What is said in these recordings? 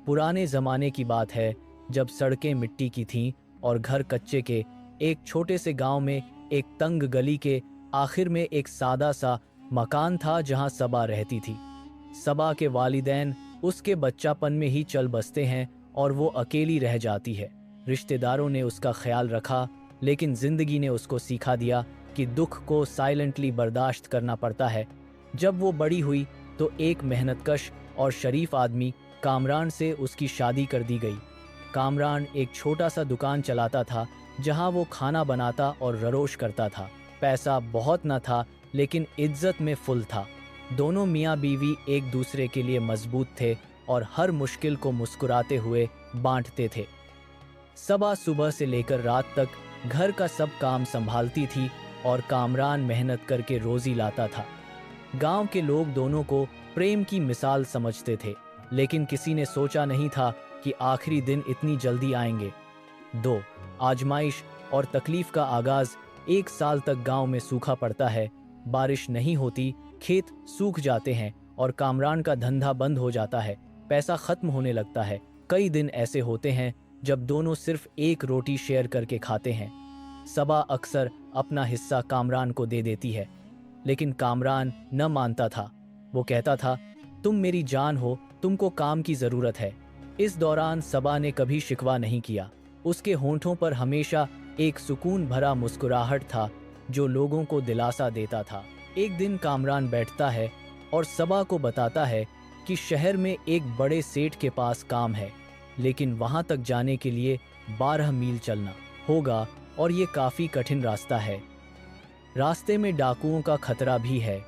पुराने ज़माने की बात है, जब सड़कें मिट्टी की थीं और घर कच्चे के। एक छोटे से गांव में एक तंग गली के आखिर में एक सादा सा मकान था जहां सबा रहती थी। सबा के वालिदैन उसके बच्चापन में ही चल बसते हैं और वो अकेली रह जाती है। रिश्तेदारों ने उसका ख्याल रखा, लेकिन जिंदगी ने उसको सिखा दिया कि दुख को साइलेंटली बर्दाश्त करना पड़ता है। जब वो बड़ी हुई तो एक मेहनतकश और शरीफ आदमी कामरान से उसकी शादी कर दी गई। कामरान एक छोटा सा दुकान चलाता था जहां वो खाना बनाता और ररोश करता था। पैसा बहुत न था, लेकिन इज्जत में फुल था। दोनों मियाँ बीवी एक दूसरे के लिए मजबूत थे और हर मुश्किल को मुस्कुराते हुए बांटते थे। सबा सुबह से लेकर रात तक घर का सब काम संभालती थी और कामरान मेहनत करके रोजी लाता था। गांव के लोग दोनों को प्रेम की मिसाल समझते थे, लेकिन किसी ने सोचा नहीं था कि आखिरी दिन इतनी जल्दी आएंगे। 2 आजमाइश और तकलीफ का आगाज। 1 साल तक गांव में सूखा पड़ता है, बारिश नहीं होती, खेत सूख जाते हैं और कामरान का धंधा बंद हो जाता है। पैसा खत्म होने लगता है। कई दिन ऐसे होते हैं जब दोनों सिर्फ एक रोटी शेयर करके खाते हैं। सबा अक्सर अपना हिस्सा कामरान को दे देती है, लेकिन कामरान न मानता था। वो कहता था, तुम मेरी जान हो, तुमको काम की जरूरत है। इस दौरान सबा ने कभी शिकवा नहीं किया। उसके होंठों पर हमेशा एक सुकून भरा मुस्कुराहट था जो लोगों को दिलासा देता था। एक दिन कामरान बैठता है और सबा को बताता है कि शहर में एक बड़े सेठ के पास काम है, लेकिन वहां तक जाने के लिए 12 मील चलना होगा और ये काफी कठिन रास्ता है। रास्ते में डाकुओं का खतरा भी है।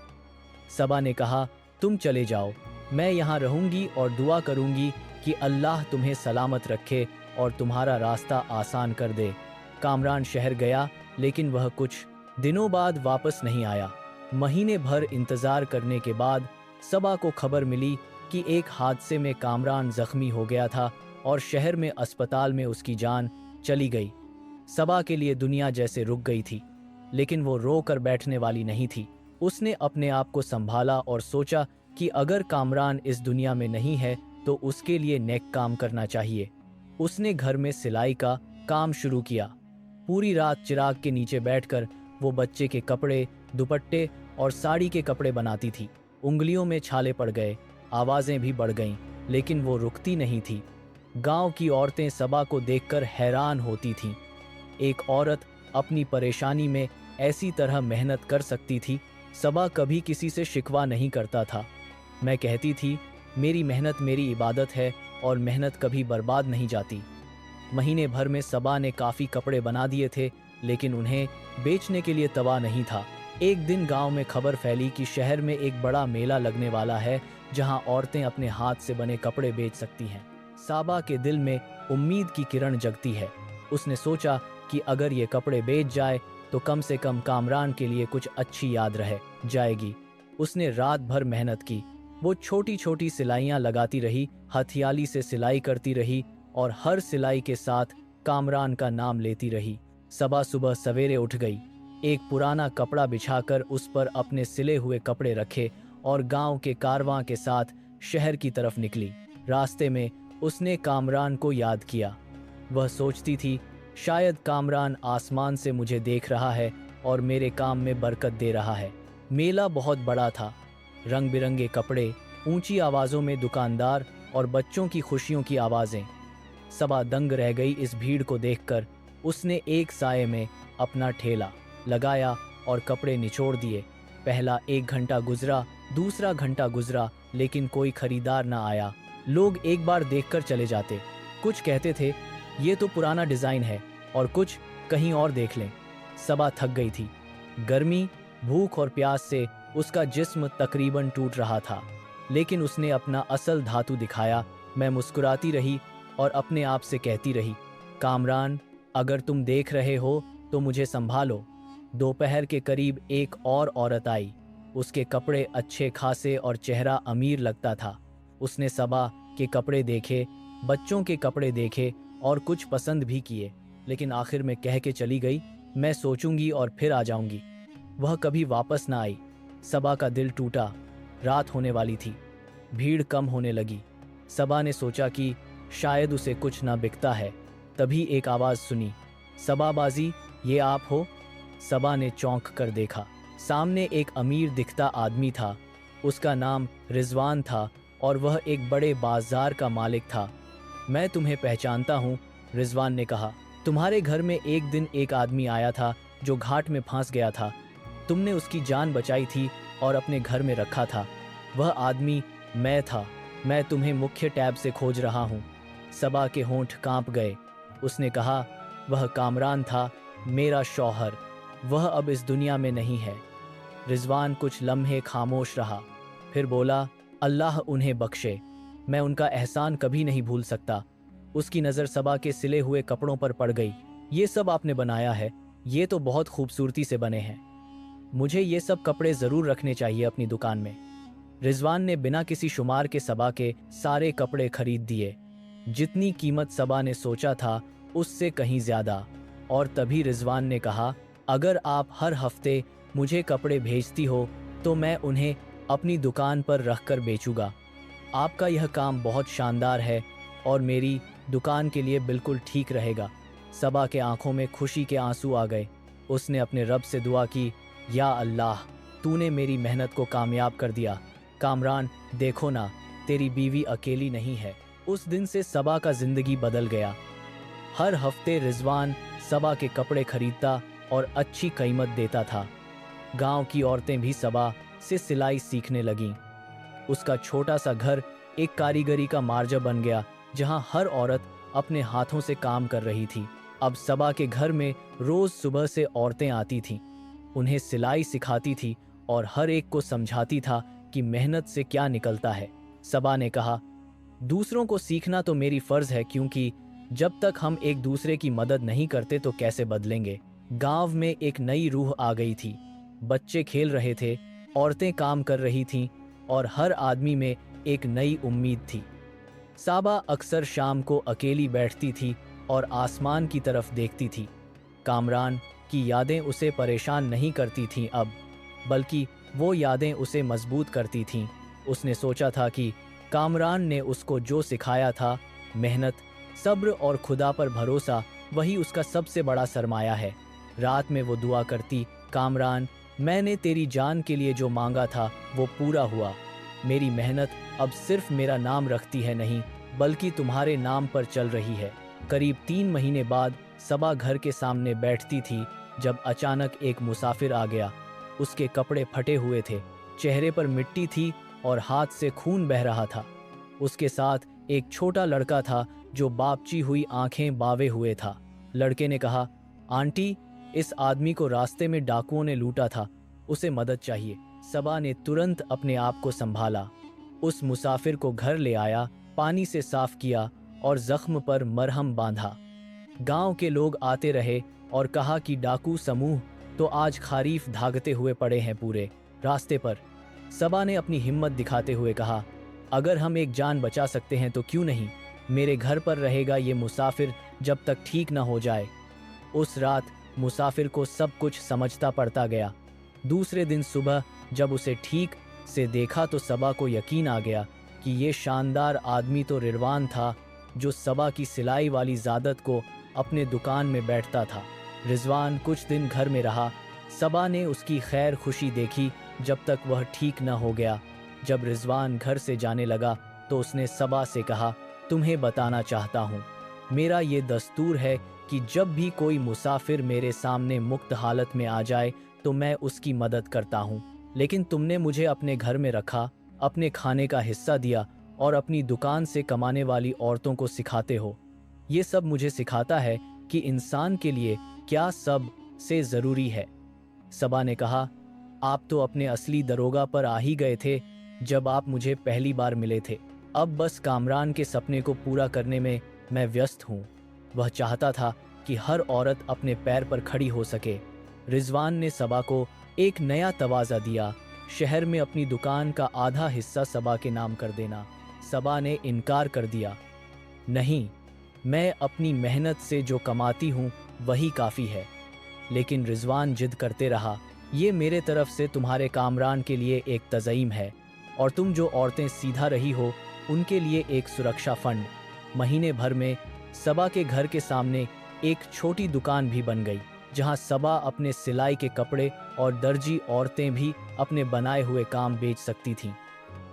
सबा ने कहा, तुम चले जाओ, मैं यहाँ रहूंगी और दुआ करूंगी कि अल्लाह तुम्हें सलामत रखे और तुम्हारा रास्ता आसान कर दे। कामरान शहर गया, लेकिन वह कुछ दिनों बाद वापस नहीं आया। महीने भर इंतजार करने के बाद सबा को खबर मिली कि एक हादसे में कामरान जख्मी हो गया था और शहर में अस्पताल में उसकी जान चली गई। सबा के लिए दुनिया जैसे रुक गई थी, लेकिन वो रो कर बैठने वाली नहीं थी। उसने अपने आप को संभाला और सोचा कि अगर कामरान इस दुनिया में नहीं है तो उसके लिए नेक काम करना चाहिए। उसने घर में सिलाई का काम शुरू किया। पूरी रात चिराग के नीचे बैठकर वो बच्चे के कपड़े, दुपट्टे और साड़ी के कपड़े बनाती थी। उंगलियों में छाले पड़ गए, आवाजें भी बढ़ गईं, लेकिन वो रुकती नहीं थी। गांव की औरतें सबा को देखकर हैरान होती थीं। एक औरत अपनी परेशानी में ऐसी तरह मेहनत कर सकती थी। सबा कभी किसी से शिकवा नहीं करता था। मैं कहती थी, मेरी मेहनत मेरी इबादत है और मेहनत कभी बर्बाद नहीं जाती। महीने भर में सबा ने काफ़ी कपड़े बना दिए थे, लेकिन उन्हें बेचने के लिए तवा नहीं था। एक दिन गांव में खबर फैली कि शहर में एक बड़ा मेला लगने वाला है जहां औरतें अपने हाथ से बने कपड़े बेच सकती हैं। सबा के दिल में उम्मीद की किरण जगती है। उसने सोचा कि अगर ये कपड़े बेच जाए तो कम से कम कामरान के लिए कुछ अच्छी याद रह जाएगी। उसने रात भर मेहनत की। वो छोटी छोटी सिलाइयाँ लगाती रही, हथियाली से सिलाई करती रही और हर सिलाई के साथ कामरान का नाम लेती रही। सबा सुबह सवेरे उठ गई, एक पुराना कपड़ा बिछाकर उस पर अपने सिले हुए कपड़े रखे और गांव के कारवां के साथ शहर की तरफ निकली। रास्ते में उसने कामरान को याद किया। वह सोचती थी, शायद कामरान आसमान से मुझे देख रहा है और मेरे काम में बरकत दे रहा है। मेला बहुत बड़ा था, रंग बिरंगे कपड़े, ऊंची आवाज़ों में दुकानदार और बच्चों की खुशियों की आवाज़ें। सबा दंग रह गई इस भीड़ को देखकर। उसने एक साये में अपना ठेला लगाया और कपड़े निचोड़ दिए। पहला 1 घंटा गुजरा, दूसरा घंटा गुजरा, लेकिन कोई खरीदार ना आया। लोग एक बार देखकर चले जाते। कुछ कहते थे, ये तो पुराना डिज़ाइन है, और कुछ, कहीं और देख लें। सबा थक गई थी। गर्मी, भूख और प्यास से उसका जिस्म तकरीबन टूट रहा था, लेकिन उसने अपना असल धातु दिखाया। मैं मुस्कुराती रही और अपने आप से कहती रही, कामरान, अगर तुम देख रहे हो तो मुझे संभालो। दोपहर के करीब एक और औरत आई। उसके कपड़े अच्छे खासे और चेहरा अमीर लगता था। उसने सबा के कपड़े देखे, बच्चों के कपड़े देखे और कुछ पसंद भी किए, लेकिन आखिर में कह के चली गई, मैं सोचूंगी और फिर आ जाऊंगी। वह कभी वापस ना आई। सबा का दिल टूटा। रात होने वाली थी, भीड़ कम होने लगी। सबा ने सोचा कि शायद उसे कुछ ना बिकता है। तभी एक आवाज़ सुनी, सबा बाजी, ये आप हो? सबा ने चौंक कर देखा। सामने एक अमीर दिखता आदमी था। उसका नाम रिजवान था और वह एक बड़े बाजार का मालिक था। मैं तुम्हें पहचानता हूँ, रिजवान ने कहा। तुम्हारे घर में एक दिन एक आदमी आया था जो घाट में फंस गया था। तुमने उसकी जान बचाई थी और अपने घर में रखा था। वह आदमी मैं था। मैं तुम्हें मुख्य टैब से खोज रहा हूँ। सबा के होंठ कांप गए। उसने कहा, वह कामरान था, मेरा शौहर। वह अब इस दुनिया में नहीं है। रिजवान कुछ लम्हे खामोश रहा, फिर बोला, अल्लाह उन्हें बख्शे। मैं उनका एहसान कभी नहीं भूल सकता। उसकी नज़र सबा के सिले हुए कपड़ों पर पड़ गई। ये सब आपने बनाया है? ये तो बहुत खूबसूरती से बने हैं। मुझे ये सब कपड़े ज़रूर रखने चाहिए अपनी दुकान में। रिजवान ने बिना किसी शुमार के सबा के सारे कपड़े खरीद दिए। जितनी कीमत सबा ने सोचा था उससे कहीं ज़्यादा। और तभी रिजवान ने कहा, अगर आप हर हफ्ते मुझे कपड़े भेजती हो तो मैं उन्हें अपनी दुकान पर रख कर बेचूंगा। आपका यह काम बहुत शानदार है और मेरी दुकान के लिए बिल्कुल ठीक रहेगा। सबा के आंखों में खुशी के आंसू आ गए। उसने अपने रब से दुआ की, या अल्लाह, तूने मेरी मेहनत को कामयाब कर दिया। कामरान, देखो ना, तेरी बीवी अकेली नहीं है। उस दिन से सबा का जिंदगी बदल गया। हर हफ्ते रिजवान सबा के कपड़े खरीदता और अच्छी कीमत देता था। गांव की औरतें भी सबा से सिलाई सीखने लगीं। उसका छोटा सा घर एक कारीगरी का मार्जा बन गया, जहां हर औरत अपने हाथों से काम कर रही थी। अब सबा के घर में रोज सुबह से औरतें आती थीं। उन्हें सिलाई सिखाती थी और हर एक को समझाती था कि मेहनत से क्या निकलता है। सबा ने कहा, दूसरों को सीखना तो मेरी फर्ज है, क्योंकि जब तक हम एक दूसरे की मदद नहीं करते तो कैसे बदलेंगे। गांव में एक नई रूह आ गई थी। बच्चे खेल रहे थे, औरतें काम कर रही थीं और हर आदमी में एक नई उम्मीद थी। साबा अक्सर शाम को अकेली बैठती थी और आसमान की तरफ देखती थी। कामरान की यादें उसे परेशान नहीं करती थीं अब, बल्कि वो यादें उसे मजबूत करती थीं। उसने सोचा था कि कामरान ने उसको जो सिखाया था, मेहनत, सब्र और खुदा पर भरोसा, वही उसका सबसे बड़ा सरमाया है। रात में वो दुआ करती, कामरान, मैंने तेरी जान के लिए जो मांगा था वो पूरा हुआ। मेरी मेहनत अब सिर्फ मेरा नाम रखती है नहीं, बल्कि तुम्हारे नाम पर चल रही है। करीब 3 महीने बाद सबा घर के सामने बैठती थी जब अचानक एक मुसाफिर आ गया। उसके कपड़े फटे हुए थे, चेहरे पर मिट्टी थी और हाथ से खून बह रहा था। उसके साथ एक छोटा लड़का था जो बापची हुई आंखें बावे हुए था। लड़के ने कहा, आंटी, इस आदमी को रास्ते में डाकुओं ने लूटा था, उसे मदद चाहिए। सबा ने तुरंत अपने आप को संभाला। उस मुसाफिर को घर ले आया, पानी से साफ किया और जख्म पर मरहम बांधा। गांव के लोग आते रहे और कहा कि डाकू समूह तो आज खरीफ धागते हुए पड़े हैं पूरे रास्ते पर। सबा ने अपनी हिम्मत दिखाते हुए कहा, अगर हम एक जान बचा सकते हैं तो क्यों नहीं। मेरे घर पर रहेगा ये मुसाफिर जब तक ठीक न हो जाए। उस रात मुसाफिर को सब कुछ समझता पड़ता गया। दूसरे दिन सुबह जब उसे ठीक से देखा तो सबा को यकीन आ गया कि ये शानदार आदमी तो रिजवान था, जो सबा की सिलाई वाली ज़ादत को अपने दुकान में बैठता था। रिजवान कुछ दिन घर में रहा। सबा ने उसकी खैर खुशी देखी जब तक वह ठीक न हो गया। जब रिजवान घर से जाने लगा तो उसने सबा से कहा, तुम्हें बताना चाहता हूँ, मेरा ये दस्तूर है कि जब भी कोई मुसाफिर मेरे सामने मुक्त हालत में आ जाए तो मैं उसकी मदद करता हूँ। लेकिन तुमने मुझे अपने घर में रखा, अपने खाने का हिस्सा दिया और अपनी दुकान से कमाने वाली औरतों को सिखाते हो। ये सब मुझे सिखाता है कि इंसान के लिए क्या सब से ज़रूरी है। सबा ने कहा, आप तो अपने असली दरोगा पर आ ही गए थे जब आप मुझे पहली बार मिले थे। अब बस कामरान के सपने को पूरा करने में मैं व्यस्त हूँ। वह चाहता था कि हर औरत अपने पैर पर खड़ी हो सके। रिजवान ने सबा को एक नया तवाज़ा दिया, शहर में अपनी दुकान का आधा हिस्सा सबा के नाम कर देना। सबा ने इनकार कर दिया, नहीं, मैं अपनी मेहनत से जो कमाती हूँ वही काफ़ी है। लेकिन रिजवान जिद करते रहा, ये मेरे तरफ से तुम्हारे कामरान के लिए एक तज़ईम है और तुम जो औरतें सीधा रही हो उनके लिए एक सुरक्षा फंड। महीने भर में सबा के घर के सामने एक छोटी दुकान भी बन गई, जहां सबा अपने सिलाई के कपड़े और दर्जी औरतें भी अपने बनाए हुए काम बेच सकती थीं।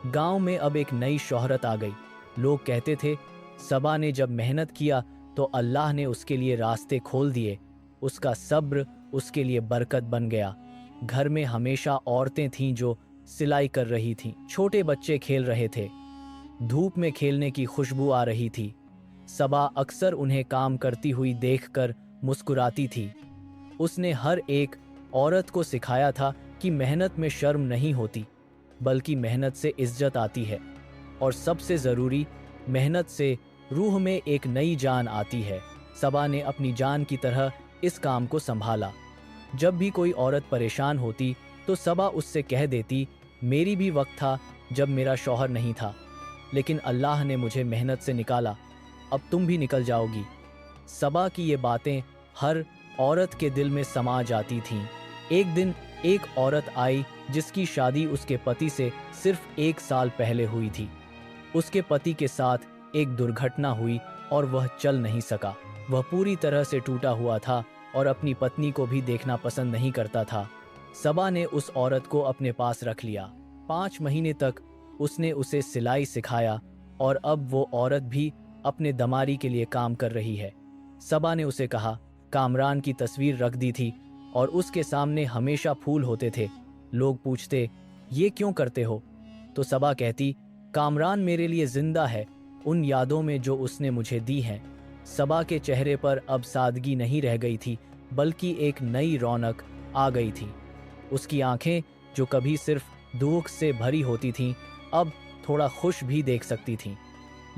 गांव में अब एक नई शोहरत आ गई। लोग कहते थे, सबा ने जब मेहनत किया तो अल्लाह ने उसके लिए रास्ते खोल दिए, उसका सब्र उसके लिए बरकत बन गया। घर में हमेशा औरतें थीं जो सिलाई कर रही थीं, छोटे बच्चे खेल रहे थे, धूप में खेलने की खुशबू आ रही थी। सबा अक्सर उन्हें काम करती हुई देखकर मुस्कुराती थी। उसने हर एक औरत को सिखाया था कि मेहनत में शर्म नहीं होती, बल्कि मेहनत से इज्जत आती है, और सबसे ज़रूरी, मेहनत से रूह में एक नई जान आती है। सबा ने अपनी जान की तरह इस काम को संभाला। जब भी कोई औरत परेशान होती तो सबा उससे कह देती, मेरी भी वक्त था जब मेरा शौहर नहीं था, लेकिन अल्लाह ने मुझे मेहनत से निकाला, अब तुम भी निकल जाओगी। सबा की ये बातें हर औरत के दिल में समा जाती थीं। एक दिन एक औरत आई जिसकी शादी उसके पति से सिर्फ 1 साल पहले हुई थी। उसके पति के साथ एक दुर्घटना हुई और वह चल नहीं सका। वह पूरी तरह से टूटा हुआ था और अपनी पत्नी को भी देखना पसंद नहीं करता था। सबा ने उस औरत को अपने पास रख लिया। 5 महीने तक उसने उसे सिलाई सिखाया और अब वो औरत भी अपने दमारी के लिए काम कर रही है। सबा ने उसे कहा, कामरान की तस्वीर रख दी थी और उसके सामने हमेशा फूल होते थे। लोग पूछते, ये क्यों करते हो? तो सबा कहती, कामरान मेरे लिए जिंदा है, उन यादों में जो उसने मुझे दी हैं। सबा के चेहरे पर अब सादगी नहीं रह गई थी, बल्कि एक नई रौनक आ गई थी। उसकी आंखें, जो कभी सिर्फ दुख से भरी होती थीं, अब थोड़ा खुश भी देख सकती थीं।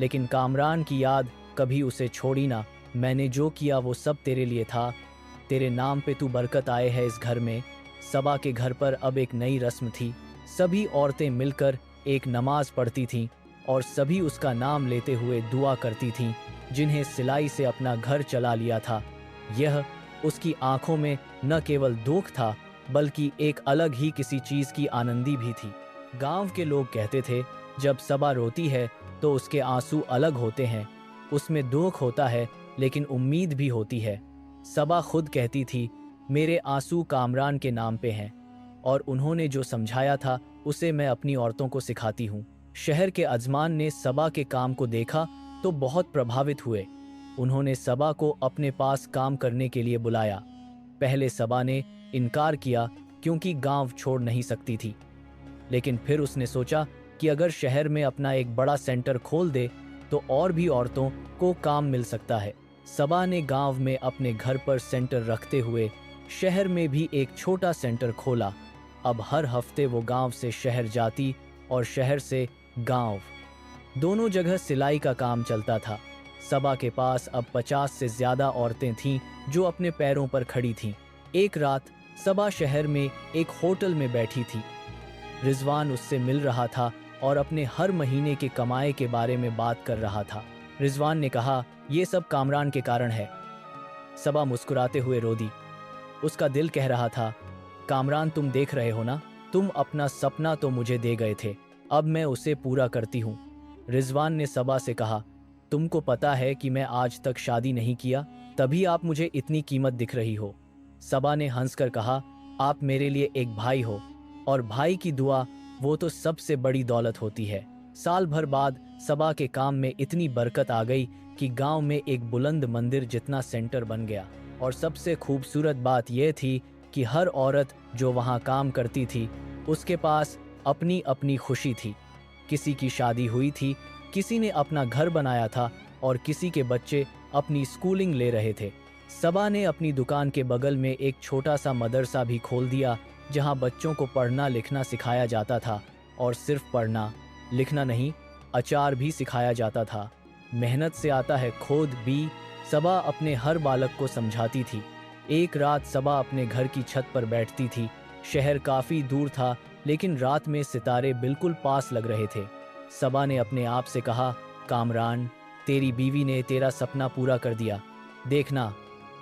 लेकिन कामरान की याद कभी उसे छोड़ी ना। मैंने जो किया वो सब तेरे लिए था, तेरे नाम पे तू बरकत आए है इस घर में। सबा के घर पर अब एक नई रस्म थी। सभी औरतें मिलकर एक नमाज पढ़ती थीं और सभी उसका नाम लेते हुए दुआ करती थीं, जिन्हें सिलाई से अपना घर चला लिया था। यह उसकी आंखों में न केवल दुख था, बल्कि एक अलग ही किसी चीज की आनंदी भी थी। गांव के लोग कहते थे, जब सबा रोती है तो उसके आंसू अलग होते हैं, उसमें दुख होता है लेकिन उम्मीद भी होती है। सबा खुद कहती थी, मेरे आंसू कामरान के नाम पे हैं और उन्होंने जो समझाया था उसे मैं अपनी औरतों को सिखाती हूँ। शहर के अजमान ने सबा के काम को देखा तो बहुत प्रभावित हुए। उन्होंने सबा को अपने पास काम करने के लिए बुलाया। पहले सबा ने इनकार किया क्योंकि गांव छोड़ नहीं सकती थी, लेकिन फिर उसने सोचा कि अगर शहर में अपना एक बड़ा सेंटर खोल दे तो और भी औरतों को काम मिल सकता है। सबा ने गांव में अपने घर पर सेंटर रखते हुए शहर में भी एक छोटा सेंटर खोला। अब हर हफ्ते वो गांव से शहर जाती और शहर से गांव, दोनों जगह सिलाई का काम चलता था। सबा के पास अब 50 से ज्यादा औरतें थीं जो अपने पैरों पर खड़ी थीं। एक रात सबा शहर में एक होटल में बैठी थी। रिजवान उससे मिल रहा था और अपने हर महीने के कमाए के बारे में बात कर रहा था। रिजवान ने कहा, ये सब कामरान के कारण है। सबा मुस्कुराते हुए रो दी। उसका दिल कह रहा था, कामरान तुम देख रहे हो ना, तुम अपना सपना तो मुझे दे गए थे, अब मैं उसे पूरा करती हूँ। रिजवान ने सबा से कहा, तुमको पता है कि मैं आज तक शादी नहीं किया, तभी आप मुझे इतनी कीमत दिख रही हो। सबा ने हंसकर कहा, आप मेरे लिए एक भाई हो और भाई की दुआ वो तो सबसे बड़ी दौलत होती है। साल भर बाद सबा के काम में इतनी बरकत आ गई कि गांव में एक बुलंद मंदिर जितना सेंटर बन गया। और सबसे खूबसूरत बात यह थी कि हर औरत जो वहां काम करती थी उसके पास अपनी अपनी खुशी थी। किसी की शादी हुई थी, किसी ने अपना घर बनाया था और किसी के बच्चे अपनी स्कूलिंग ले रहे थे। सबा ने अपनी दुकान के बगल में एक छोटा सा मदरसा भी खोल दिया, जहां बच्चों को पढ़ना लिखना सिखाया जाता था, और सिर्फ पढ़ना लिखना नहीं, अचार भी सिखाया जाता था। मेहनत से आता है खोद भी, सबा अपने हर बालक को समझाती थी। एक रात सबा अपने घर की छत पर बैठती थी। शहर काफी दूर था, लेकिन रात में सितारे बिल्कुल पास लग रहे थे। सबा ने अपने आप से कहा, कामरान, तेरी बीवी ने तेरा सपना पूरा कर दिया। देखना,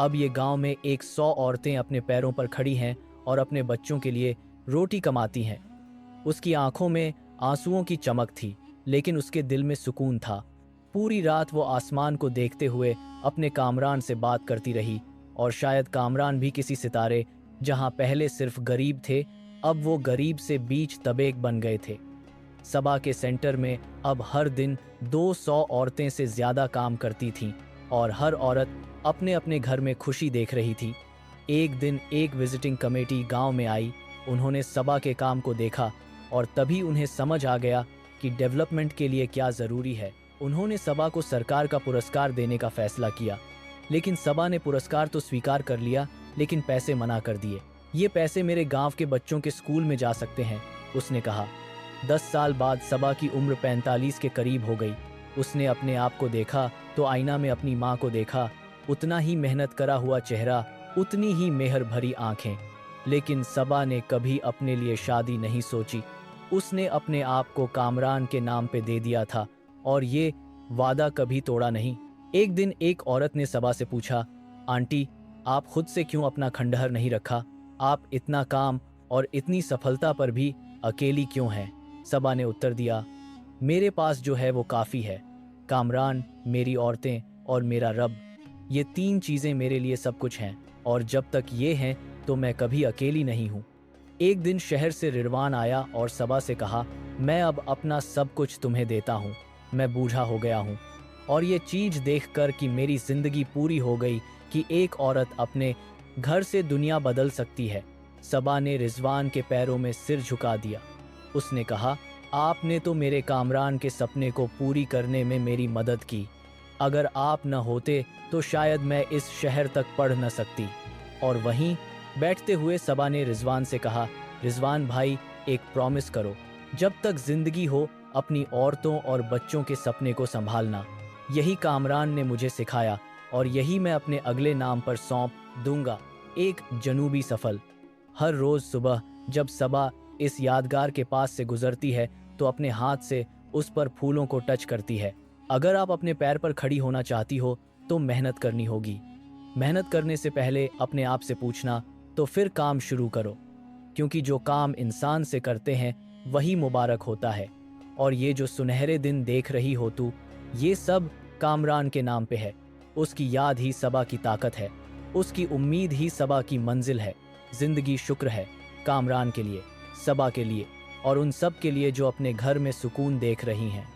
अब ये गांव में 100 औरतें अपने पैरों पर खड़ी हैं और अपने बच्चों के लिए रोटी कमाती हैं। उसकी आंखों में आंसुओं की चमक थी, लेकिन उसके दिल में सुकून था। पूरी रात वो आसमान को देखते हुए अपने कामरान से बात करती रही, और शायद कामरान भी किसी सितारे, जहां पहले सिर्फ गरीब थे, अब वो गरीब से बीच तबेक बन गए थे। सबा के सेंटर में अब हर दिन 200 औरतें से ज्यादा काम करती थीं, और हर औरत अपने अपने घर में खुशी देख रही थी। एक दिन एक विजिटिंग कमेटी गांव में आई। उन्होंने सबा के काम को देखा और तभी उन्हें समझ आ गया कि डेवलपमेंट के लिए क्या ज़रूरी है। उन्होंने सबा को सरकार का पुरस्कार देने का फैसला किया, लेकिन सबा ने पुरस्कार तो स्वीकार कर लिया, लेकिन पैसे मना कर दिए। ये पैसे मेरे गांव के बच्चों के स्कूल में जा सकते हैं, उसने कहा। 10 साल बाद सबा की उम्र 45 के करीब हो गई। उसने अपने आप को देखा तो आईना में अपनी माँ को देखा, उतना ही मेहनत करा हुआ चेहरा, उतनी ही मेहर भरी आंखें। लेकिन सबा ने कभी अपने लिए शादी नहीं सोची। उसने अपने आप को कामरान के नाम पे दे दिया था और ये वादा कभी तोड़ा नहीं। एक दिन एक औरत ने सबा से पूछा, आंटी, आप खुद से क्यों अपना खंडहर नहीं रखा? आप इतना काम और इतनी सफलता पर भी अकेली क्यों हैं? सबा ने उत्तर दिया, मेरे पास जो है वो काफ़ी है। कामरान, मेरी औरतें और मेरा रब, ये 3 चीज़ें मेरे लिए सब कुछ हैं, और जब तक ये हैं तो मैं कभी अकेली नहीं हूँ। एक दिन शहर से रिरवान आया और सबा से कहा, मैं अब अपना सब कुछ तुम्हें देता हूँ। मैं बूढ़ा हो गया हूँ, और ये चीज़ देखकर कि मेरी ज़िंदगी पूरी हो गई कि एक औरत अपने घर से दुनिया बदल सकती है। सबा ने रिजवान के पैरों में सिर झुका दिया। उसने कहा, आपने तो मेरे कामरान के सपने को पूरी करने में मेरी मदद की। अगर आप न होते तो शायद मैं इस शहर तक पढ़ न सकती। और वहीं बैठते हुए सबा ने रिजवान से कहा, रिजवान भाई, एक प्रॉमिस करो, जब तक जिंदगी हो अपनी औरतों और बच्चों के सपने को संभालना। यही कामरान ने मुझे सिखाया और यही मैं अपने अगले नाम पर सौंप दूंगा, एक जनूबी सफल। हर रोज सुबह जब सबा इस यादगार के पास से गुजरती है तो अपने हाथ से उस पर फूलों को टच करती है। अगर आप अपने पैर पर खड़ी होना चाहती हो तो मेहनत करनी होगी। मेहनत करने से पहले अपने आप से पूछना, तो फिर काम शुरू करो, क्योंकि जो काम इंसान से करते हैं वही मुबारक होता है। और ये जो सुनहरे दिन देख रही हो तू, ये सब कामरान के नाम पे है। उसकी याद ही सबा की ताकत है, उसकी उम्मीद ही सबा की मंजिल है। जिंदगी शुक्र है कामरान के लिए, सबा के लिए और उन सब के लिए जो अपने घर में सुकून देख रही हैं।